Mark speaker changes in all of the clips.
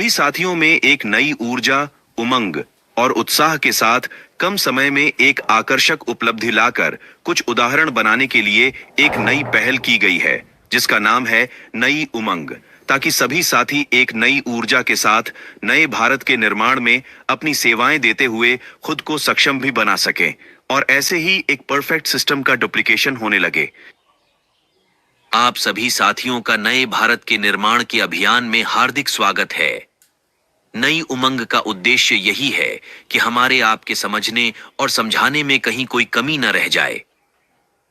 Speaker 1: सभी साथियों में एक नई ऊर्जा, उमंग और उत्साह के साथ कम समय में एक आकर्षक उपलब्धि लाकर कुछ उदाहरण बनाने के लिए एक नई पहल की गई है, जिसका नाम है नई उमंग, ताकि सभी साथी एक नई ऊर्जा के साथ नए भारत के निर्माण में अपनी सेवाएं देते हुए खुद को सक्षम भी बना सकें और ऐसे ही एक परफेक्ट सिस्टम का डुप्लीकेशन होने लगे। आप सभी साथियों का नए भारत के निर्माण के अभियान में हार्दिक स्वागत है। नई उमंग का उद्देश्य यही है कि हमारे आपके समझने और समझाने में कहीं कोई कमी न रह जाए।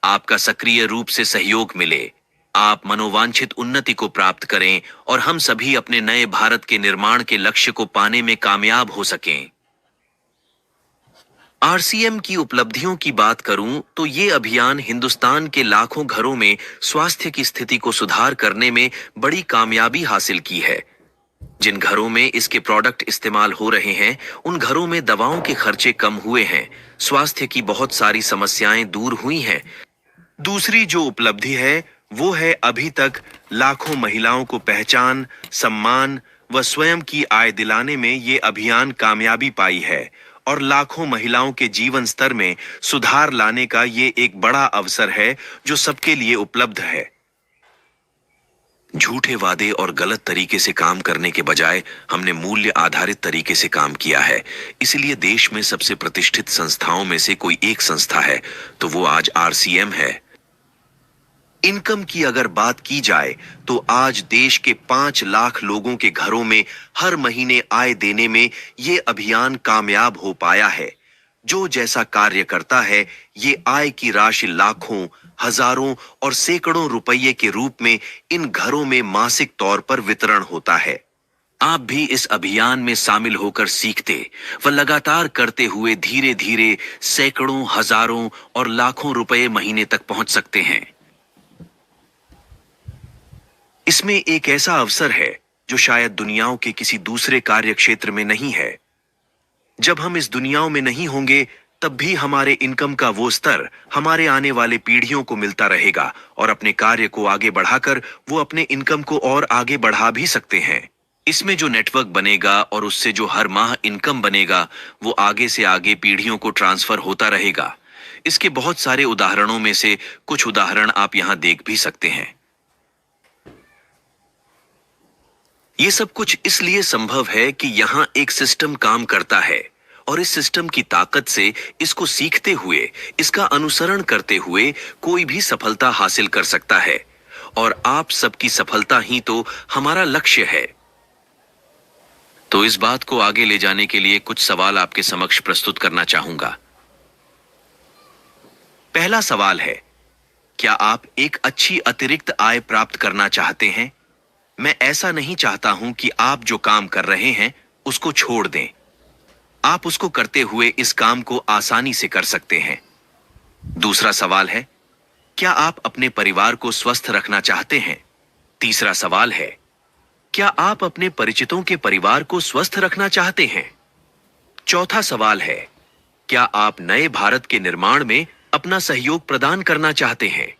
Speaker 1: आपका सक्रिय रूप से सहयोग मिले, आप मनोवांछित उन्नति को प्राप्त करें और हम सभी अपने नए भारत के निर्माण के लक्ष्य को पाने में कामयाब हो सकें। आरसीएम की उपलब्धियों की बात करूं तो ये अभियान हिंदुस्तान के लाखों घरों में स्वास्थ्य की स्थिति को सुधार करने में बड़ी कामयाबी हासिल की है। जिन घरों में इसके प्रोडक्ट इस्तेमाल हो रहे हैं, उन घरों में दवाओं के खर्चे कम हुए हैं, स्वास्थ्य की बहुत सारी समस्याएं दूर हुई हैं। दूसरी जो उपलब्धि है वो है अभी तक लाखों महिलाओं को पहचान, सम्मान व स्वयं की आय दिलाने में ये अभियान कामयाबी पाई है और लाखों महिलाओं के जीवन स्तर में सुधार लाने का ये एक बड़ा अवसर है जो सबके लिए उपलब्ध है। झूठे वादे और गलत तरीके से काम करने के बजाय हमने मूल्य आधारित तरीके से काम किया है। इसलिए देश में सबसे प्रतिष्ठित संस्थाओं में से कोई एक संस्था है तो वो आज आरसीएम है। इनकम की अगर बात की जाए तो आज देश के 5 लाख लोगों के घरों में हर महीने आय देने में ये अभियान कामयाब हो पाया है। जो जैसा कार्य करता है, ये आय की राशि लाखों, हजारों और सैकड़ों रुपये के रूप में इन घरों में मासिक तौर पर वितरण होता है। आप भी इस अभियान में शामिल होकर सीखते व लगातार करते हुए धीरे धीरे सैकड़ों, हजारों और लाखों रुपए महीने तक पहुंच सकते हैं। इसमें एक ऐसा अवसर है जो शायद दुनियाओं के किसी दूसरे कार्य क्षेत्र में नहीं है। जब हम इस दुनियाओं में नहीं होंगे, तब भी हमारे इनकम का वो स्तर हमारे आने वाले पीढ़ियों को मिलता रहेगा और अपने कार्य को आगे बढ़ाकर वो अपने इनकम को और आगे बढ़ा भी सकते हैं। इसमें जो नेटवर्क बनेगा और उससे जो हर माह इनकम बनेगा, वो आगे से आगे पीढ़ियों को ट्रांसफर होता रहेगा। इसके बहुत सारे उदाहरणों में से कुछ उदाहरण आप यहां देख भी सकते हैं। ये सब कुछ इसलिए संभव है कि यहां एक सिस्टम काम करता है और इस सिस्टम की ताकत से इसको सीखते हुए, इसका अनुसरण करते हुए कोई भी सफलता हासिल कर सकता है और आप सबकी सफलता ही तो हमारा लक्ष्य है। तो इस बात को आगे ले जाने के लिए कुछ सवाल आपके समक्ष प्रस्तुत करना चाहूंगा। पहला सवाल है, क्या आप एक अच्छी अतिरिक्त आय प्राप्त करना चाहते हैं? मैं ऐसा नहीं चाहता हूं कि आप जो काम कर रहे हैं उसको छोड़ दें। आप उसको करते हुए इस काम को आसानी से कर सकते हैं। दूसरा सवाल है, क्या आप अपने परिवार को स्वस्थ रखना चाहते हैं? तीसरा सवाल है, क्या आप अपने परिचितों के परिवार को स्वस्थ रखना चाहते हैं? चौथा सवाल है, क्या आप नए भारत के निर्माण में अपना सहयोग प्रदान करना चाहते हैं?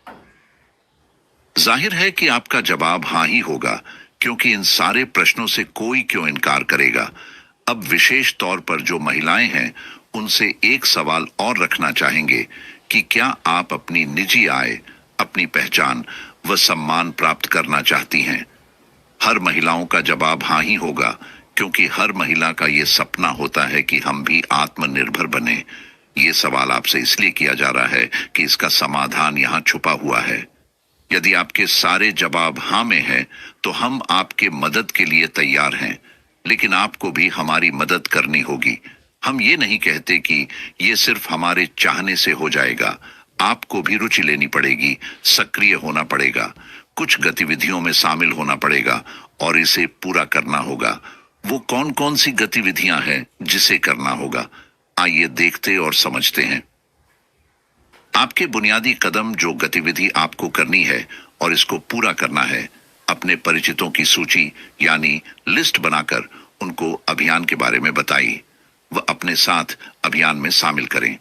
Speaker 2: जाहिर है कि आपका जवाब हाँ ही होगा, क्योंकि इन सारे प्रश्नों से कोई क्यों इनकार करेगा। अब विशेष तौर पर जो महिलाएं हैं, उनसे एक सवाल और रखना चाहेंगे कि क्या आप अपनी निजी आय, अपनी पहचान व सम्मान प्राप्त करना चाहती हैं? हर महिलाओं का जवाब हाँ ही होगा, क्योंकि हर महिला का ये सपना होता है कि हम भी आत्मनिर्भर बने। ये सवाल आपसे इसलिए किया जा रहा है कि इसका समाधान यहाँ छुपा हुआ है। यदि आपके सारे जवाब हाँ में हैं, तो हम आपके मदद के लिए तैयार हैं, लेकिन आपको भी हमारी मदद करनी होगी। हम ये नहीं कहते कि ये सिर्फ हमारे चाहने से हो जाएगा। आपको भी रुचि लेनी पड़ेगी, सक्रिय होना पड़ेगा, कुछ गतिविधियों में शामिल होना पड़ेगा और इसे पूरा करना होगा। वो कौन कौन सी गतिविधियां हैं जिसे करना होगा? आइए देखते और समझते हैं। आपके बुनियादी कदम, जो गतिविधि आपको करनी है और इसको पूरा करना है, अपने परिचितों की सूची यानी लिस्ट बनाकर उनको अभियान के बारे में बताइए व अपने साथ अभियान में शामिल करें।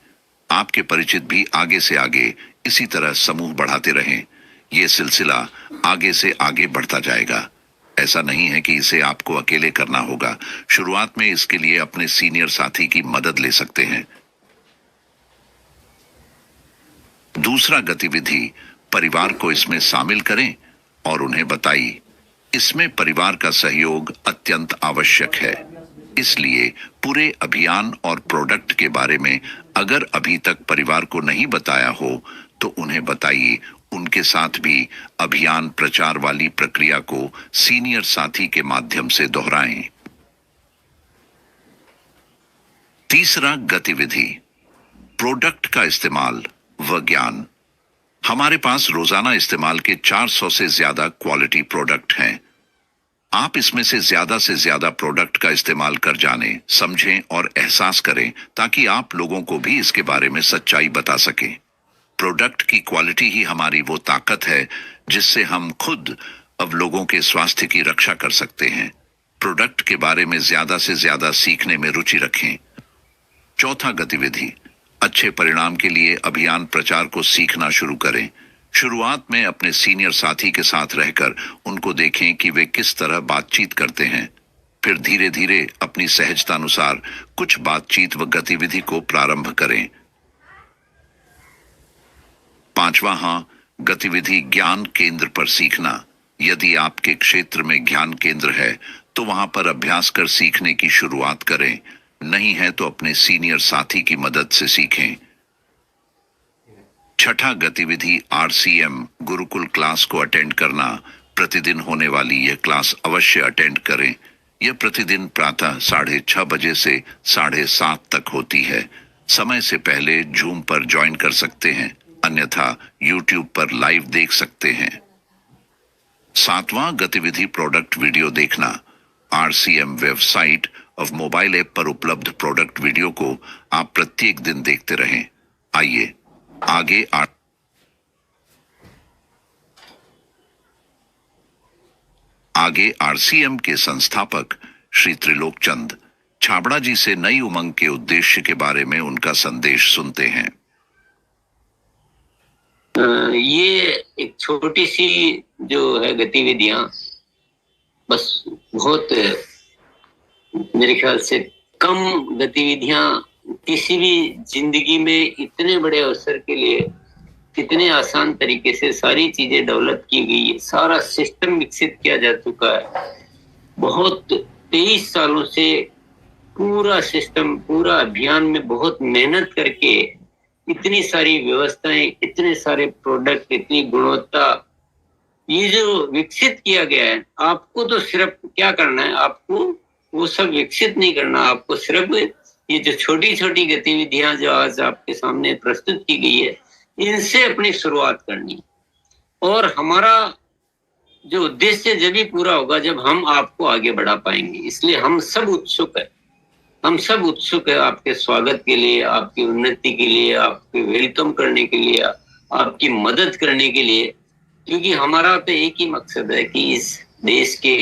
Speaker 2: आपके परिचित भी आगे से आगे इसी तरह समूह बढ़ाते रहें। ये सिलसिला आगे से आगे बढ़ता जाएगा। ऐसा नहीं है कि इसे आपको अकेले करना होगा। शुरुआत में इसके लिए अपने सीनियर साथी की मदद ले सकते हैं। दूसरा गतिविधि, परिवार को इसमें शामिल करें और उन्हें बताइए। इसमें परिवार का सहयोग अत्यंत आवश्यक है। इसलिए पूरे अभियान और प्रोडक्ट के बारे में अगर अभी तक परिवार को नहीं बताया हो तो उन्हें बताइए। उनके साथ भी अभियान प्रचार वाली प्रक्रिया को सीनियर साथी के माध्यम से दोहराएं। तीसरा गतिविधि, प्रोडक्ट का इस्तेमाल व ज्ञान। हमारे पास रोजाना इस्तेमाल के 400 से ज्यादा क्वालिटी प्रोडक्ट हैं। आप इसमें से ज्यादा प्रोडक्ट का इस्तेमाल कर जानें, समझें और एहसास करें ताकि आप लोगों को भी इसके बारे में सच्चाई बता सकें। प्रोडक्ट की क्वालिटी ही हमारी वो ताकत है जिससे हम खुद अब लोगों के स्वास्थ्य की रक्षा कर सकते हैं। प्रोडक्ट के बारे में ज्यादा से ज्यादा सीखने में रुचि रखें। चौथा गतिविधि, अच्छे परिणाम के लिए अभियान प्रचार को सीखना शुरू करें। शुरुआत में अपने सीनियर साथी के साथ रहकर उनको देखें कि वे किस तरह बातचीत करते हैं। फिर धीरे धीरे अपनी सहजता अनुसार कुछ बातचीत व गतिविधि को प्रारंभ करें। पांचवा गतिविधि, ज्ञान केंद्र पर सीखना। यदि आपके क्षेत्र में ज्ञान केंद्र है तो वहां पर अभ्यास कर सीखने की शुरुआत करें। नहीं है तो अपने सीनियर साथी की मदद से सीखें। छठा गतिविधि, RCM गुरुकुल क्लास को अटेंड करना। प्रतिदिन होने वाली यह क्लास अवश्य अटेंड करें। यह प्रतिदिन प्रातः 6:30 बजे से 7:30 तक होती है। समय से पहले जूम पर ज्वाइन कर सकते हैं, अन्यथा YouTube पर लाइव देख सकते हैं। सातवां गतिविधि, प्रोडक्ट वीडियो देखना। RCM वेबसाइट और मोबाइल ऐप पर उपलब्ध प्रोडक्ट वीडियो को आप प्रत्येक दिन देखते रहें। आइए आगे RCM के संस्थापक श्री त्रिलोक चंद छाबड़ा जी से नई उमंग के उद्देश्य के बारे में उनका संदेश सुनते हैं।
Speaker 3: ये एक छोटी सी जो है गतिविधियां, बस बहुत मेरे ख्याल से कम गतिविधियां किसी भी जिंदगी में इतने बड़े अवसर के लिए कितने आसान तरीके से सारी चीजें डेवलप की गई है, सारा सिस्टम विकसित किया जा चुका है। बहुत 23 सालों से पूरा सिस्टम, पूरा अभियान में बहुत मेहनत करके इतनी सारी व्यवस्थाएं, इतने सारे प्रोडक्ट, इतनी गुणवत्ता, ये जो विकसित किया गया है, आपको तो सिर्फ क्या करना है, आपको वो सब विकसित नहीं करना, आपको सिर्फ ये जो छोटी छोटी गतिविधियां जो आज आपके सामने प्रस्तुत की गई है, इनसे अपनी शुरुआत करनी। और हमारा जो उद्देश्य जब भी पूरा होगा जब हम आपको आगे बढ़ा पाएंगे। इसलिए हम सब उत्सुक है, हम सब उत्सुक है आपके स्वागत के लिए, आपकी उन्नति के लिए, आपके वेलकम करने के लिए, आपकी मदद करने के लिए। क्योंकि हमारा तो एक ही मकसद है कि इस देश के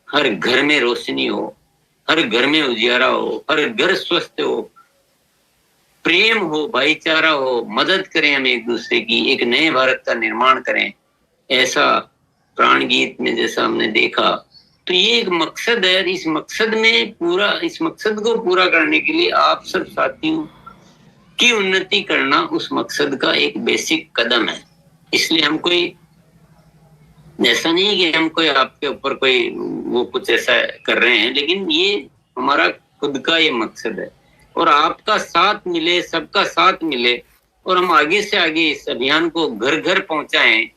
Speaker 3: हर घर में रोशनी हो, हर घर में उजियारा हो, हर घर स्वस्थ हो, प्रेम हो, भाईचारा हो, मदद करें हम एक दूसरे की, एक नए भारत का निर्माण करें। ऐसा प्राण गीत में जैसा हमने देखा, तो ये एक मकसद है। इस मकसद को पूरा करने के लिए आप सब साथियों की उन्नति करना उस मकसद का एक बेसिक कदम है। इसलिए हम कोई ऐसा नहीं कि हम कोई आपके ऊपर कोई वो कुछ ऐसा कर रहे हैं, लेकिन ये हमारा खुद का ये मकसद है। और आपका साथ मिले, सबका साथ मिले और हम आगे से आगे इस अभियान को घर घर पहुंचाएं,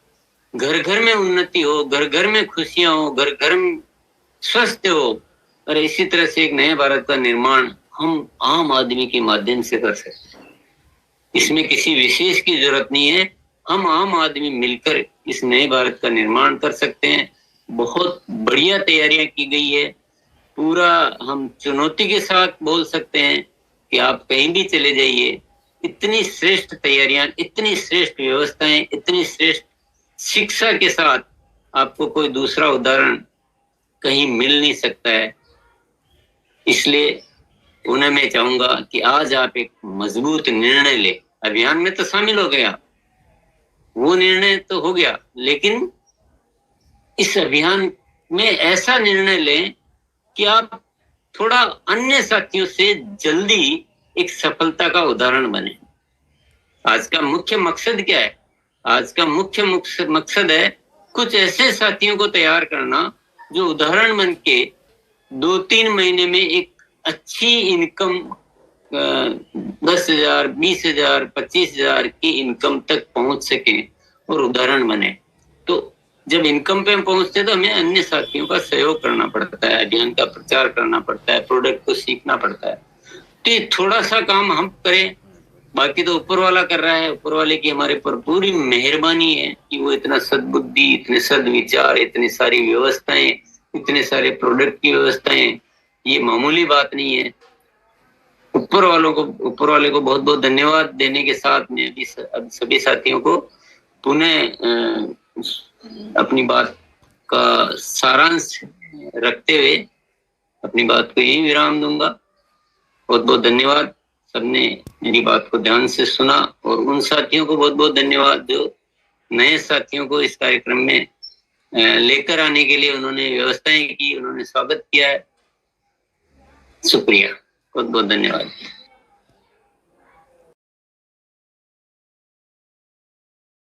Speaker 3: घर घर में उन्नति हो, घर घर में खुशियां हो, घर घर में स्वस्थ हो। और इसी तरह से एक नए भारत का निर्माण हम आम आदमी के माध्यम से कर सकते हैं। इसमें किसी विशेष की जरूरत नहीं है, हम आम आदमी मिलकर इस नए भारत का निर्माण कर सकते हैं। बहुत बढ़िया तैयारियां की गई है। पूरा हम चुनौती के साथ बोल सकते हैं कि आप कहीं भी चले जाइए, इतनी श्रेष्ठ तैयारियां, इतनी श्रेष्ठ व्यवस्थाएं, इतनी श्रेष्ठ शिक्षा के साथ आपको कोई दूसरा उदाहरण कहीं मिल नहीं सकता है। इसलिए पुनः मैं चाहूंगा कि आज आप एक मजबूत निर्णय ले। अभियान में तो शामिल हो गया, वो निर्णय तो हो गया, लेकिन इस अभियान में ऐसा निर्णय लें कि आप थोड़ा अन्य साथियों से जल्दी एक सफलता का उदाहरण बने। आज का मुख्य मकसद क्या है? आज का मुख्य मकसद है कुछ ऐसे साथियों को तैयार करना जो उदाहरण बन के 2-3 महीने में एक अच्छी इनकम 10,000, 20,000, 25,000 की इनकम तक पहुंच सके और उदाहरण बने। तो जब इनकम पे हम पहुंचते तो हमें अन्य साथियों का सहयोग करना पड़ता है, अभियान का प्रचार करना पड़ता है, प्रोडक्ट को सीखना पड़ता है। तो ये थोड़ा सा काम हम करें, बाकी तो ऊपर वाला कर रहा है। ऊपर वाले की हमारे पर पूरी मेहरबानी है कि वो इतना सद्बुद्धि, इतने सद्विचार, इतनी सारी व्यवस्थाएं, इतने सारे प्रोडक्ट की व्यवस्थाएं, ये मामूली बात नहीं है। ऊपर वाले को बहुत बहुत धन्यवाद देने के साथ में अभी सभी साथियों को पुनः अपनी बात का सारांश रखते हुए अपनी बात को यही विराम दूंगा। बहुत बहुत धन्यवाद। सबने मेरी बात को ध्यान से सुना और उन साथियों को बहुत बहुत धन्यवाद जो नए साथियों को इस कार्यक्रम में लेकर आने के लिए उन्होंने व्यवस्थाएं की, उन्होंने स्वागत किया है। शुक्रिया, बहुत बहुत धन्यवाद।